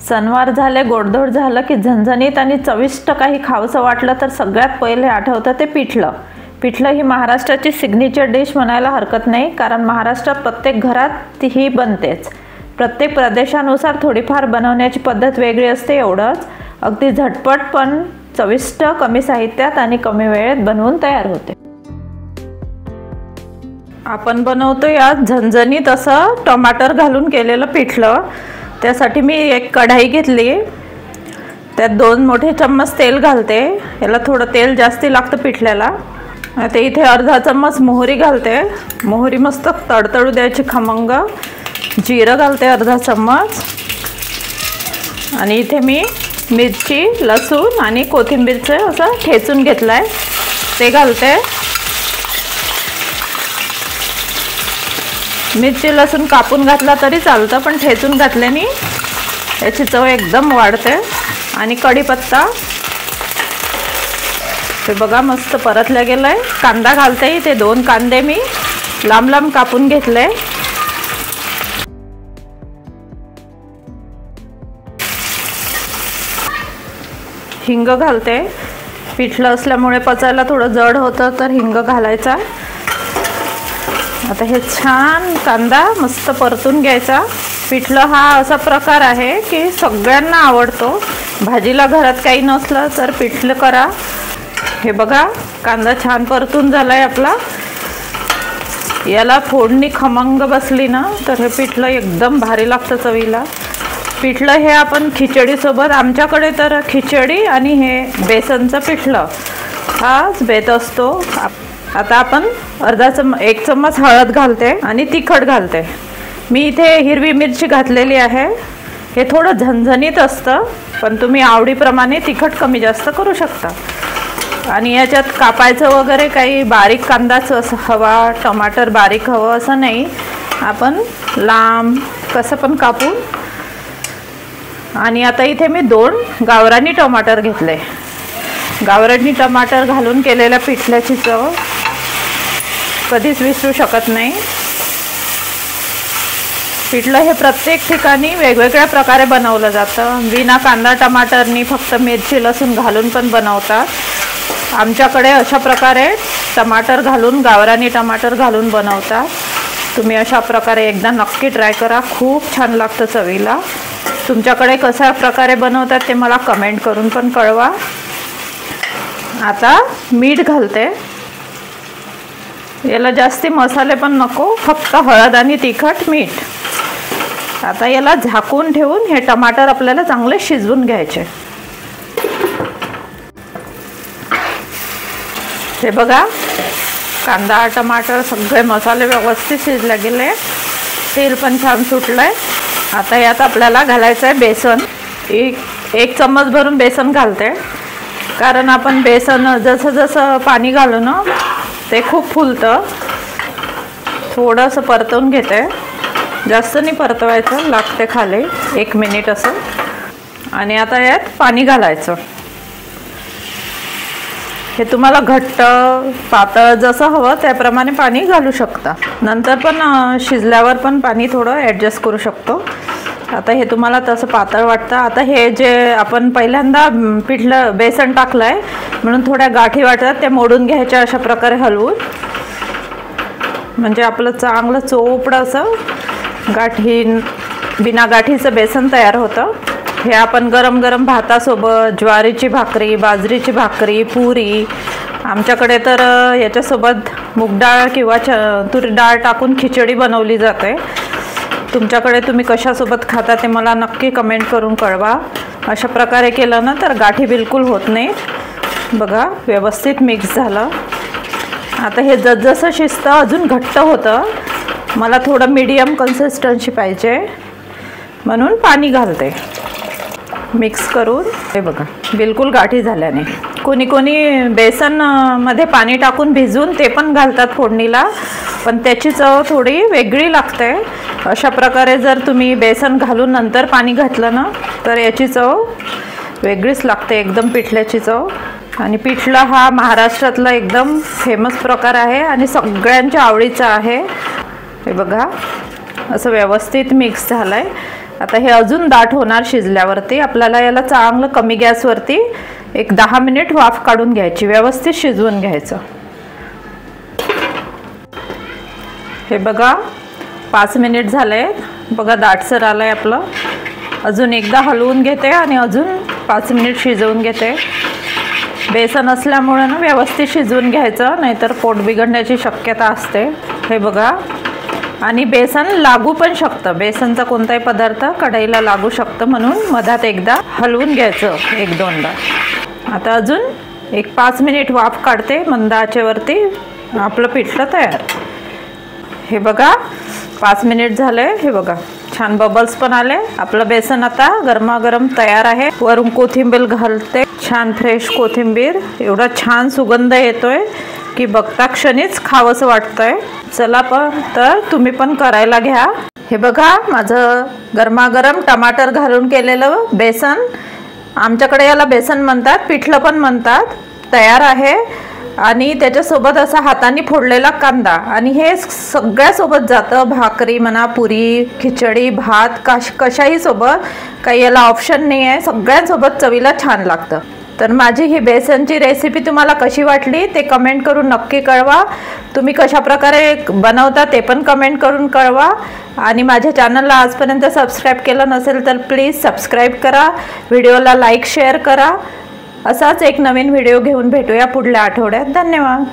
सणवार झाले, गोडधोड झालं की झणझणीत आणि चविष्ट काही खावंसं वाटलं तर सगळ्यात पहिले आठवतं ते पिठलं. पिठलं ही महाराष्ट्राची सिग्नेचर डिश म्हणायला हरकत नाही, कारण महाराष्ट्रात प्रत्येक घरात ही बनतेच. प्रत्येक प्रदेशानुसार थोडीफार बनवण्याची पद्धत वेगळी असते, एवढंच. अगदी झटपट पण चविष्ट, कमी साहित्यात आणि कमी वेळेत बनवून तयार होते. आपण बनवतोय आज झणझणीत असं टमाटर घालून केलेलं पिठलं. त्यासाठी मी एक कढाई घेतली, त्यात 2 मोठे चम्मच तेल घालते. याला थोडं तेल जास्ती लागतं पिठल्याला. आता इथे अर्धा चम्मच मोहरी घालते. मोहरी मस्त तडतडू द्यायची खमंग. जिरं घालते अर्धा चम्मच. आणि इथे मी मिरची, लसूण आणि कोथिंबीरचं असं ठेचून घेतलं आहे, ते घालते. मिरची लसूण कापून घातला तरी चालतं, पण ठेचून घातल्याने याची चव एकदम वाढते. आणि कढीपत्ता हे बघा मस्त परतल्या गेलंय. कांदा घालते. ते 2 कांदे मी लांब लांब कापून घेतले. हिंग घालते. पिठलं असल्यामुळे पचायला थोडं जड होतं, तर हिंग घालायचा. आता हे छान कांदा मस्त परतून घ्यायचा. पिठलं हा असा प्रकार आहे की सगळ्यांना आवडतो. भाजीला घरात काही नसलं तर पिठलं करा. हे बघा कांदा छान परतून झालाय आपला. याला फोडणी खमंग बसली ना तर हे पिठलं एकदम भारी लागतं चवीला. पिठलं हे आपण खिचडीसोबत, आमच्याकडे तर खिचडी आणि हे बेसनचं पिठलं हाच बेत असतो. आता आपण 1 चम्मच हळद घालते आणि तिखट घालते. मी इथे हिरवी मिरची घातलेली आहे. हे थोडं झणझणीत असतं, पण तुम्ही आवडीप्रमाणे तिखट कमी जास्त करू शकता. आणि याच्यात कापायचं वगैरे काही बारीक कांदाच हवा, टमाटर बारीक हवं असं नाही. आपण लांब कसं पण कापू. आणि आता इथे मी 2 गावरानी टमाटर घेतले. गावरानी टमाटर घालून केलेल्या पिठल्याची चव कधीच विसरू शकत नाही. पिठलं हे प्रत्येक ठिकाणी वेगवेगळ्या प्रकारे बनवलं जातं. बिना कांदा टमाटरनी फक्त मिरची लसूण घालून पण बनवतात. आमच्याकडे अशा प्रकारे टमाटर घालून, गावरानी टमाटर घालून बनवतात. तुम्ही अशा प्रकारे एकदा नक्की ट्राय करा, खूप छान लागतं चवीला. तुमच्याकडे कशा प्रकारे बनवतात ते मला कमेंट करून पण कळवा. आता मीठ घालते. याला जास्ती मसाले पण नको, फक्त हळद आणि तिखट, मीठ. आता याला झाकून ठेवून हे टमाटर आपल्याला चांगले शिजवून घ्यायचे. हे बघा कांदा टमाटर सगळे मसाले व्यवस्थित शिजले गेले. तेल पण छान सुटलंय. आता यात आपल्याला घालायचं आहे बेसन. एक चम्मच भरून बेसन घालते, कारण आपण बेसन जसं जसं पाणी घालू ना ते खूप फुलतं. थोडंसं परतवून घेते, जास्त नाही परतवायचं, लागते खाली 1 मिनिट असं. आणि आता यात पाणी घालायचं. हे तुम्हाला घट्ट पातळ जसं हवं त्याप्रमाणे पाणी घालू शकता. नंतर पण शिजल्यावर पण पाणी थोडं ॲडजस्ट करू शकतो. आता हे तुम्हाला तसं पातळ वाटतं. आता हे जे आपण पहिल्यांदा पिठलं बेसन टाकलं आहे म्हणून थोड्या गाठी वाटतात, त्या मोडून घ्यायच्या अशा प्रकारे हलवून. म्हणजे आपलं चांगलं चोपडं असं बिना गाठीचं बेसन तयार होतं. हे आपण गरम गरम भातासोबत, ज्वारीची भाकरी, बाजरीची भाकरी, पुरी, आमच्याकडे तर याच्यासोबत मूग डाळ किंवा तुरी डाळ टाकून खिचडी बनवली जाते. तुमच्याकडे तुम्ही कशासोबत खाता ते मला नक्की कमेंट करून कळवा. अशा प्रकारे केलं ना तर गाठी बिलकुल होत नाही. बघा व्यवस्थित मिक्स झालं. आता हे जसजसं शिजतं अजून घट्ट होतं. मला थोडं मीडियम कन्सिस्टन्सी पाहिजे म्हणून पाणी घालते मिक्स करून. हे बघा बिलकुल गाठी झाल्या नाही. कोणी बेसनमध्ये पाणी टाकून भिजवून ते पण घालतात फोडणीला, पण त्याची चव थोडी वेगळी लागते. अशा प्रकारे जर तुम्ही बेसन घालून नंतर पाणी घातलं ना तर याची चव वेगळीच लागते, एकदम पिठल्याची चव. आणि पिठलं हा महाराष्ट्रातला एकदम फेमस प्रकार आहे आणि सगळ्यांच्या आवडीचा आहे. हे बघा असं व्यवस्थित मिक्स झालं आहे. आता हे अजून दाट होणार शिजल्यावरती. आपल्याला याला चांगलं कमी गॅसवरती एक 10 मिनिट वाफ काढून घ्यायची, व्यवस्थित शिजवून घ्यायचं. हे बघा 5 मिनिट झाले बघा, दाटसर आलंय आपलं. अजून एकदा हलवून घेते आणि अजून 5 मिनिट शिजवून घेते. बेसन असल्यामुळे ना व्यवस्थित शिजवून घ्यायचं, नाहीतर पोट बिघडण्याची शक्यता असते. हे बघा, आणि बेसन लागू पण शकतं, बेसनचा कोणताही पदार्थ कढईला लागू शकतं, म्हणून मधात एकदा हलवून घ्यायचं 1-2दा. आता अजून एक 5 मिनिट वाफ काढते मंद आचेवरती. आपलं पिठलं तयार. हे बघा 5 मिनिट झाले. हे बघा छान बबल्स पण आले. आपलं बेसन आता गरमागरम तयार आहे. वरून कोथिंबीर घालते, छान फ्रेश कोथिंबीर. एवढा छान सुगंध येतोय की बघता क्षणीच खावंसं वाटतंय. चला पण तर तुम्ही पण करायला घ्या. हे बघा माझं गरमागरम टमाटर घालून केलेलं बेसन, आमच्याकडे याला बेसन म्हणतात, पिठलं पण म्हणतात, तयार आहे. आणि त्याच्यासोबत असा हाताने फोडलेला कांदा, आणि हे सगळ्यासोबत जातं. भाकरी म्हणा, पुरी, खिचडी, भात, कशाही सोबत. काही याला ऑप्शन नाही आहे, सगळ्यांसोबत चवीला छान लागतं. तर माझी ही बेसनची रेसिपी तुम्हाला कशी वाटली ते कमेंट करून नक्की कळवा. तुम्ही कशा प्रकारे बनवता ते पण कमेंट करून कळवा. आणि माझ्या चॅनलला आजपर्यंत सबस्क्राईब केलं नसेल तर प्लीज सबस्क्राईब करा, व्हिडिओला लाईक शेअर करा. असाच एक नवीन व्हिडिओ घेऊन भेटूया पुढल्या आठवड्यात. धन्यवाद.